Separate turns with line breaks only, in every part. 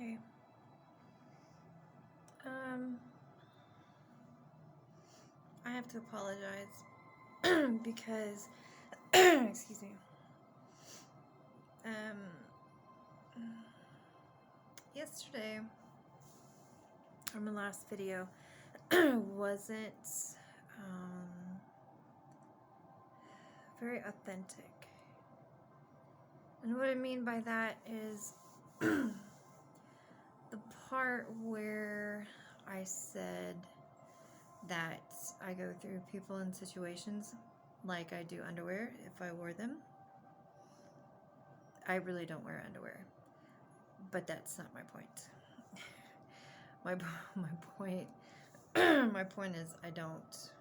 Okay. I have to apologize because, excuse me. Yesterday, or my last video, wasn't very authentic. And what I mean by that is the part where I said that I go through people and situations like I do underwear if I wore them. I really don't wear underwear, but that's not my point. my point my point is I don't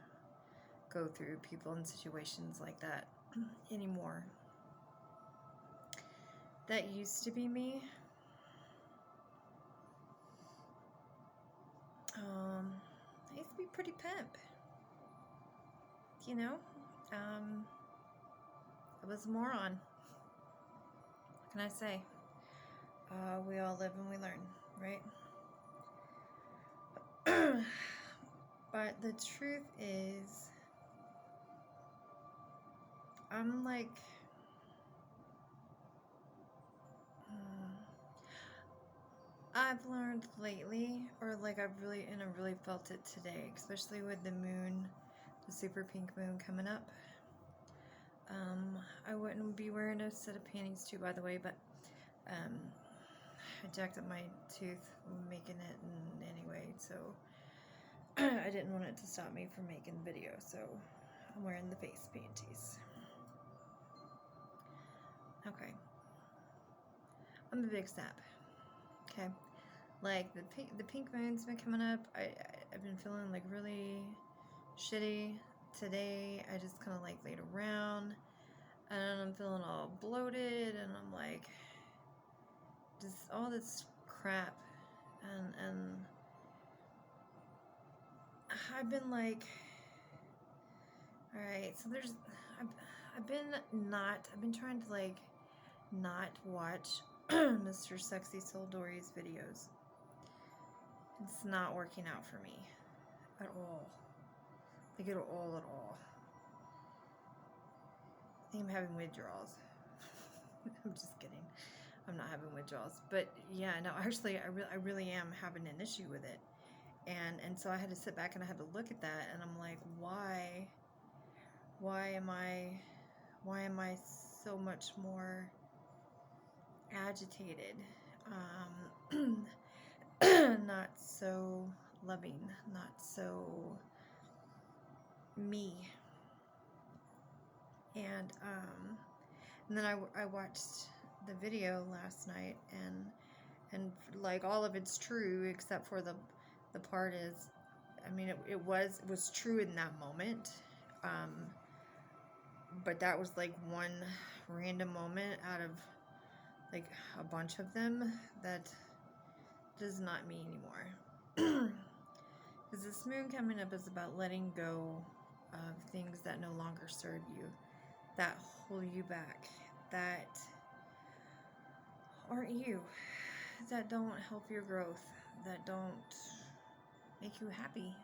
go through people and situations like that anymore. That used to be me. I used to be pretty pimp, you know. I was a moron. What can I say? We all live and we learn, right? But the truth is, I'm like, I've learned lately, or like I've really felt it today, especially with the moon, the super pink moon coming up. I wouldn't be wearing a set of panties too, by the way, but I jacked up my tooth making it anyway, so I didn't want it to stop me from making the video, so I'm wearing the face panties. Okay. I'm a big sap. Okay. Like the pink moon's been coming up. I've been feeling like really shitty today. I just kind of like laid around and I'm feeling all bloated and I'm like just all this crap and I've been like, all right, so I've been trying to like not watch Mr. Sexy Soul Dory's videos. It's not working out for me at all. Like at all. I think I'm having withdrawals. I'm just kidding. I'm not having withdrawals. But yeah, no, actually, I really am having an issue with it. And so I had to sit back and I had to look at that and I'm like, why am I so much more agitated? Not so loving, not so me. And then I watched the video last night and like all of it's true except for the part is, I mean it was true in that moment, but that was like one random moment out of like a bunch of them that does not me anymore. Because this moon coming up is about letting go of things that no longer serve you, that hold you back, that aren't you, that don't help your growth, that don't make you happy.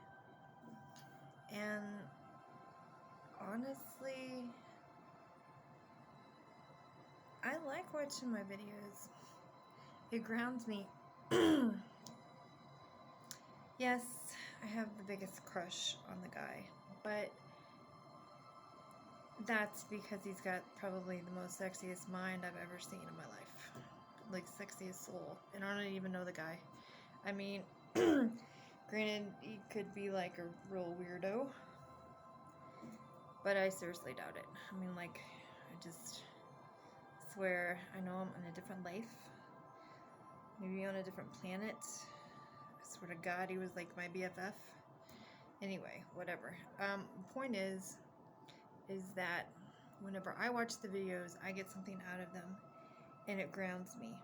And honestly, I like watching my videos. It grounds me. Yes, I have the biggest crush on the guy, but that's because he's got probably the most sexiest mind I've ever seen in my life. Like, sexiest soul. And I don't even know the guy. I mean, granted, he could be like a real weirdo, but I seriously doubt it. I mean, like, I just swear I know I'm in a different life. Maybe on a different planet. I swear to God, he was like my BFF. Anyway, whatever. The point is that whenever I watch the videos, I get something out of them, and it grounds me.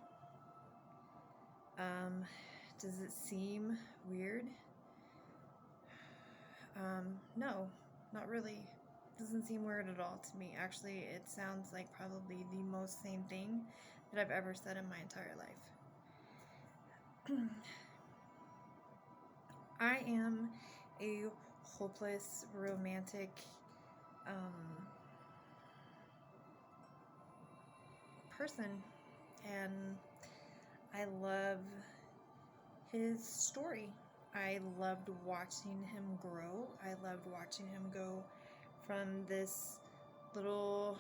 Does it seem weird? No, not really. It doesn't seem weird at all to me. Actually, it sounds like probably the most sane thing that I've ever said in my entire life. I am a hopeless romantic person, and I love his story. I loved watching him grow. I loved watching him go from this little,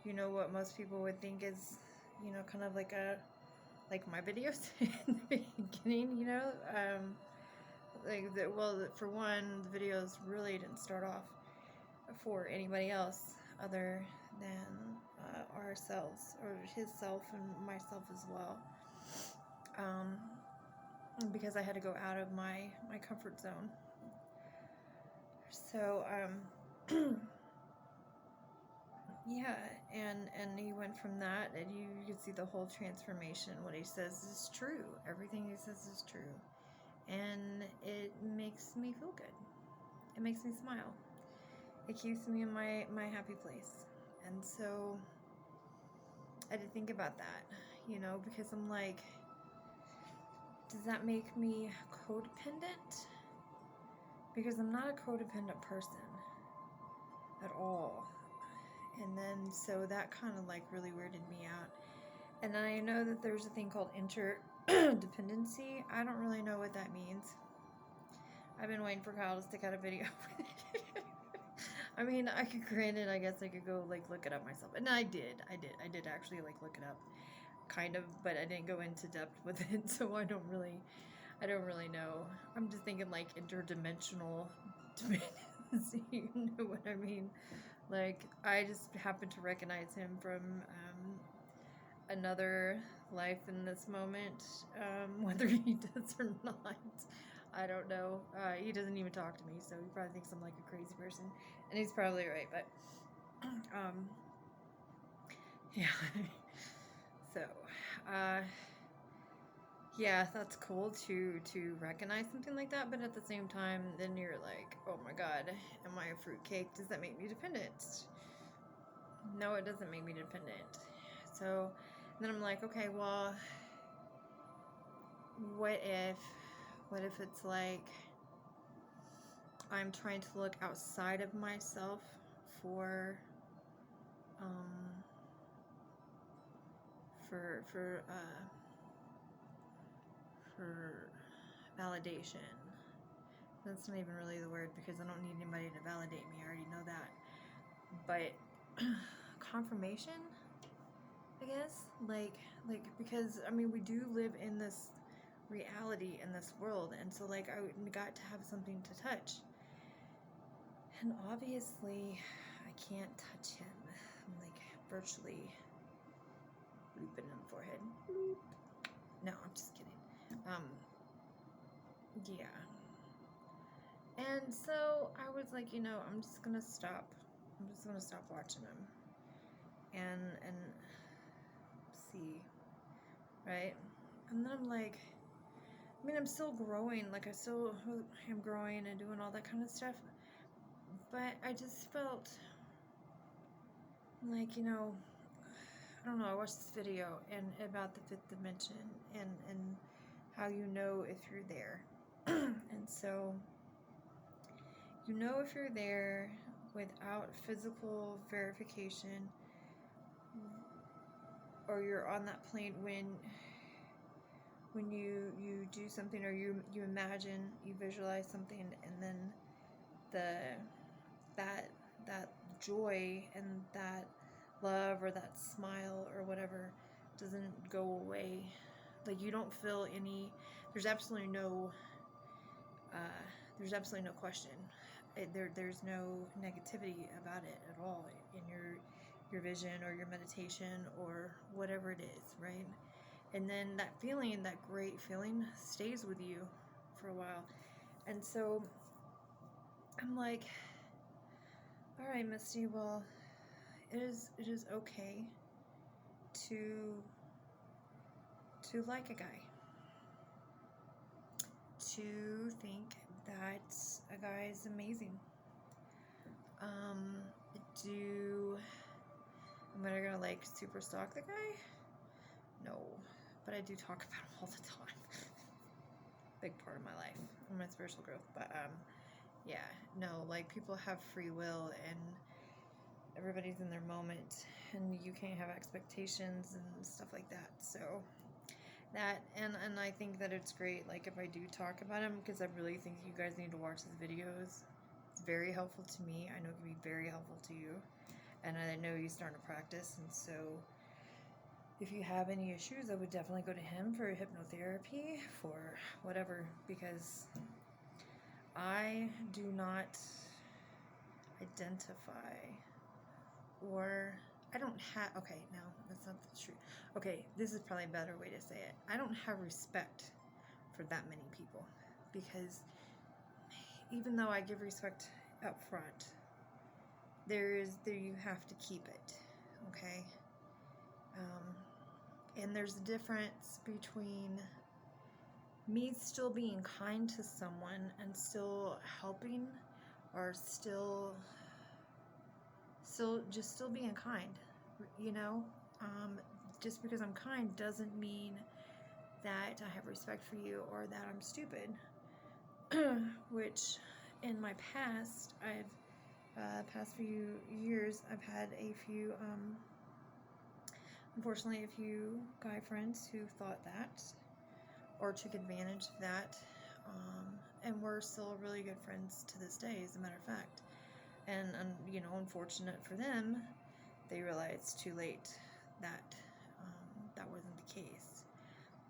you know, what most people would think is, you know, kind of like my videos in the beginning, you know, for one, the videos really didn't start off for anybody else other than ourselves, or his self and myself as well, because I had to go out of my comfort zone. So yeah, and he went from that, and you can see the whole transformation. What he says is true. Everything he says is true, and it makes me feel good. It makes me smile. It keeps me in my happy place. And so I had to think about that, you know, because I'm like, does that make me codependent? Because I'm not a codependent person at all. And then so that kind of like really weirded me out. And then I know that there's a thing called interdependency. I don't really know what that means. I've been waiting for Kyle to stick out a video. I mean, I guess I could go like look it up myself. And I did actually like look it up, kind of, but I didn't go into depth with it, so I don't really know. I'm just thinking like interdimensional dependency, you know what I mean? Like, I just happen to recognize him from another life in this moment, whether he does or not. I don't know. He doesn't even talk to me, so he probably thinks I'm like a crazy person, and he's probably right. But yeah. So yeah, that's cool to recognize something like that. But at the same time, then you're like, oh my god, am I a fruitcake? Does that make me dependent? No, it doesn't make me dependent. So then I'm like, okay, well, what if it's like I'm trying to look outside of myself for validation. That's not even really the word, because I don't need anybody to validate me. I already know that. But confirmation, I guess, like because I mean, we do live in this reality, in this world, and so like I got to have something to touch, and obviously I can't touch him. I'm like virtually looping in the forehead. No, I'm just kidding. Yeah. And so I was like, you know, I'm just gonna stop watching him and see, right? And then I'm like, I mean, I'm still growing, like I still am growing and doing all that kind of stuff, but I just felt like, you know, I don't know, I watched this video and about the fifth dimension and how you know if you're there. And so you know if you're there without physical verification, or you're on that plane when you do something, or you imagine, you visualize something, and then that joy and that love or that smile or whatever doesn't go away. Like, you don't feel any, there's absolutely no question. There's no negativity about it at all in your vision or your meditation or whatever it is, right? And then that feeling, that great feeling, stays with you for a while. And so I'm like, all right, Misty, well, it is okay to like a guy, to think that a guy is amazing. Am I gonna like super stalk the guy? No, but I do talk about them all the time. Big part of my life and my spiritual growth. But yeah, no, like people have free will and everybody's in their moment, and you can't have expectations and stuff like that. So that, and I think that it's great, like if I do talk about them, because I really think you guys need to watch his videos. It's very helpful to me. I know it can be very helpful to you, and I know he's starting to practice. And so if you have any issues, I would definitely go to him for hypnotherapy, for whatever, because I do not identify, or I don't have, okay, no, that's not the truth. Okay, this is probably a better way to say it. I don't have respect for that many people, because even though I give respect up front, there you have to keep it, okay? And there's a difference between me still being kind to someone and still helping, or still being kind, you know? Just because I'm kind doesn't mean that I have respect for you or that I'm stupid. Which in my past, past few years, I've had a few, unfortunately, a few guy friends who thought that, or took advantage of that, and we're still really good friends to this day, as a matter of fact. And you know, unfortunate for them, they realized too late that that wasn't the case.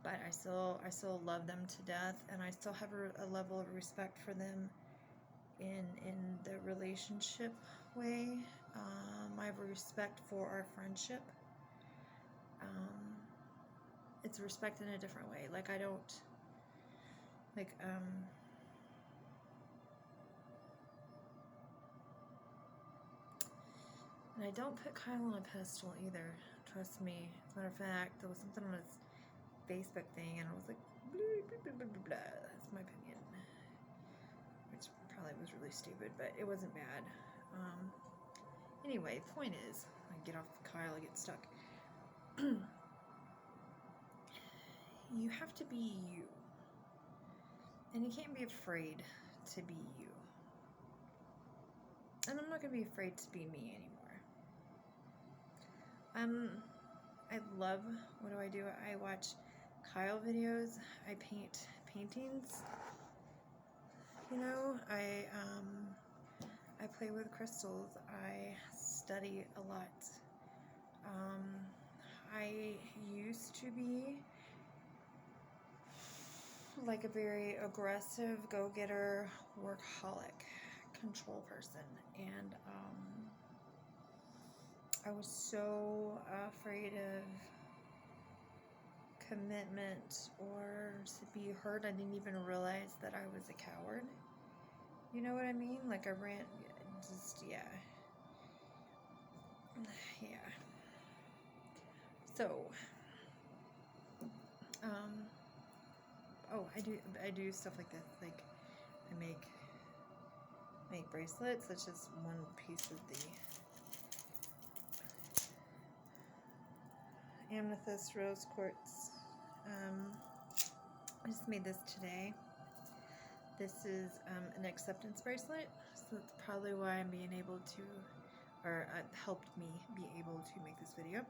But I still love them to death, and I still have a level of respect for them in the relationship way. I have a respect for our friendship. It's respect in a different way. Like I don't, like and I don't put Kyle on a pedestal either. Trust me. As a matter of fact, there was something on his Facebook thing, and I was like, blah, blah, blah, blah, blah. That's my opinion. Which probably was really stupid, but it wasn't bad. Anyway, the point is, I get off Kyle, I get stuck. You have to be you. And you can't be afraid to be you. And I'm not going to be afraid to be me anymore. I love, what do? I watch Kyle videos. I paint paintings. You know, I play with crystals. I study a lot. I used to be like a very aggressive, go-getter, workaholic, control person, and I was so afraid of commitment or to be hurt. I didn't even realize that I was a coward. You know what I mean? Like I ran, just, yeah. So, oh, I do stuff like this. Like I make bracelets. That's just one piece of the amethyst rose quartz. I just made this today. This is an acceptance bracelet, so that's probably why I'm being able to, or helped me be able to make this video.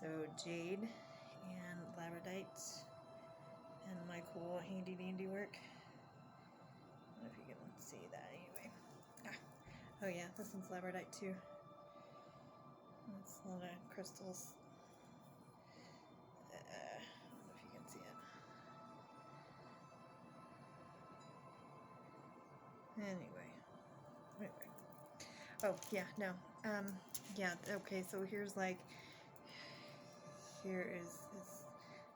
So jade and labradite and my cool handy dandy work. I don't know if you can see that anyway. Oh yeah, this one's labradite too. It's a lot of crystals. I don't know if you can see it. Anyway. Oh yeah, no. Yeah. Okay. So here's like. Here is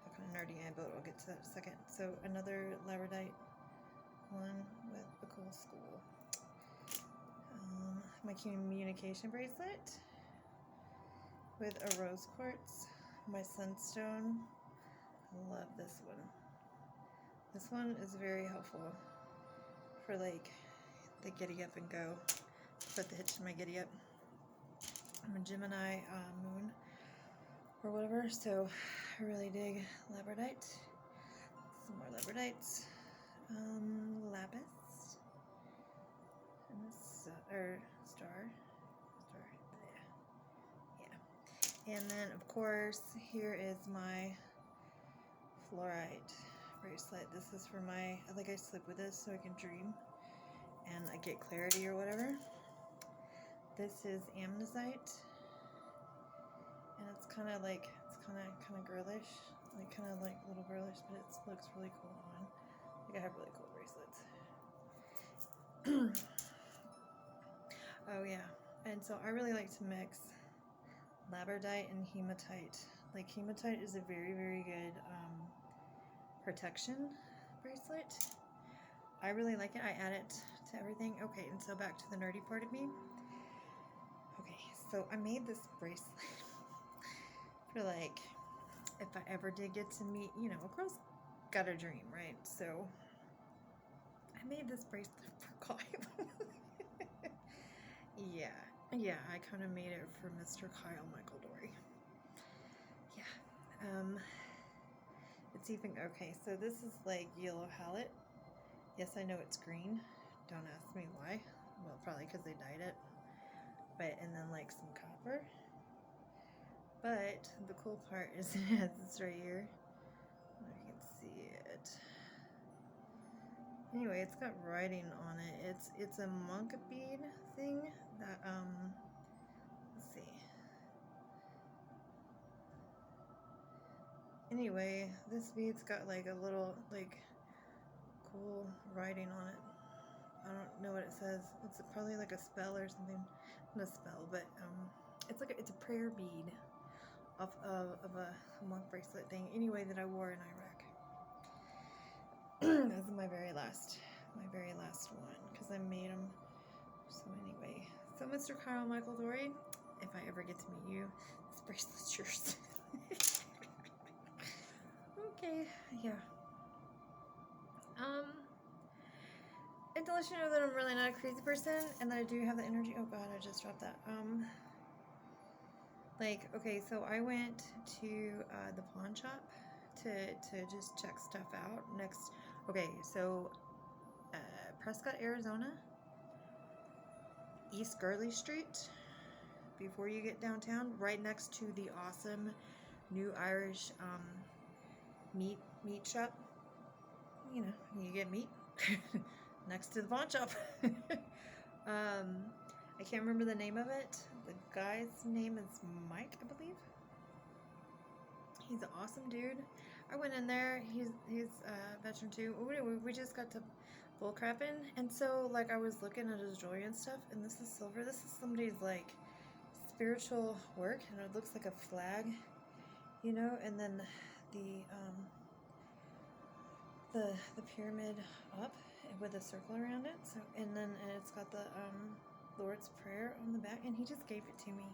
how kind of nerdy I am, but we'll get to that in a second. So another labradite one with a cool school. My communication bracelet with a rose quartz. My sunstone. I love this one. This one is very helpful for like the giddy up and go. Put the hitch in my giddy up. I'm a Gemini moon. or whatever. So I really dig labradorite. Some more labradites. Lapis. And this, star. Yeah. And then, of course, here is my fluorite bracelet. This is for my, I sleep with this so I can dream and I get clarity or whatever. This is amnezite, and it's kind of girlish, kind of like little girlish, but it looks really cool on. I have really cool bracelets. Oh yeah, and so I really like to mix labradorite and hematite. Like hematite is a very, very good protection bracelet. I really like it. I add it to everything. Okay, and so back to the nerdy part of me. Okay, so I made this bracelet for like, if I ever did get to meet, you know, a girl's got a dream, right? So I made this bracelet for Kyle. Yeah, I kind of made it for Mr. Kyle Michael Dory. Yeah, it's even, okay, so this is like yellow halite. Yes, I know it's green. Don't ask me why. Well, probably because they dyed it. But, and then like some copper. But the cool part is it has this right here. I don't know if you can see it. Anyway, it's got writing on it. It's a monk bead thing that let's see. Anyway, this bead's got like a little like cool writing on it. I don't know what it says. It's probably like a spell or something. Not a spell, but it's a prayer bead of a monk bracelet thing. Anyway, that I wore in Iraq. This is my very last one because I made them. So anyway, so Mr. Kyle Michael Dory, if I ever get to meet you, this bracelet's yours. Okay, yeah. And to let you know that I'm really not a crazy person and that I do have the energy. Oh god, I just dropped that. Like, okay, so I went to the pawn shop to just check stuff out. Next, okay, so Prescott, Arizona, East Gurley Street, before you get downtown, right next to the awesome new Irish meat shop. You know, you get meat next to the pawn shop. I can't remember the name of it. The guy's name is Mike, I believe. He's an awesome dude. I went in there. He's a veteran too. We just got to bull crapping, and so like I was looking at his jewelry and stuff, and this is silver. This is somebody's like spiritual work, and it looks like a flag, you know. And then the pyramid up with a circle around it. So and it's got the Lord's Prayer on the back, and he just gave it to me.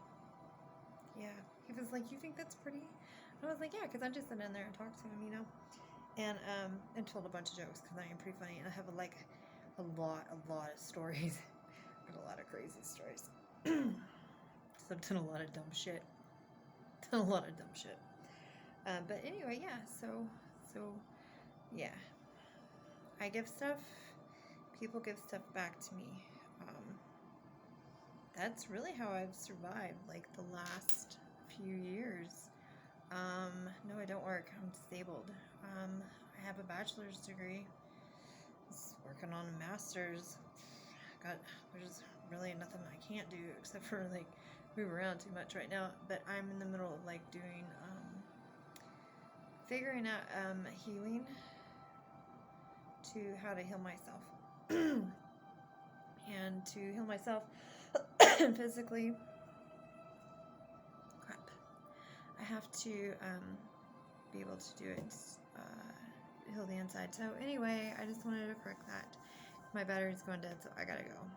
Yeah, he was like, "You think that's pretty?" I was like, "Yeah," because I just sit in there and talk to him, you know, and told a bunch of jokes because I am pretty funny, and I have a lot of stories, and a lot of crazy stories. So I've done a lot of dumb shit. But anyway, yeah. So yeah, I give stuff. People give stuff back to me. That's really how I've survived like the last few years. No, I don't work. I'm disabled. I have a bachelor's degree. Just working on a master's. There's really nothing I can't do except for like move around too much right now. But I'm in the middle of like doing figuring out healing to how to heal myself. And to heal myself physically, I have to be able to do it, heal the inside. So anyway, I just wanted to correct that. My battery's going dead, so I gotta go.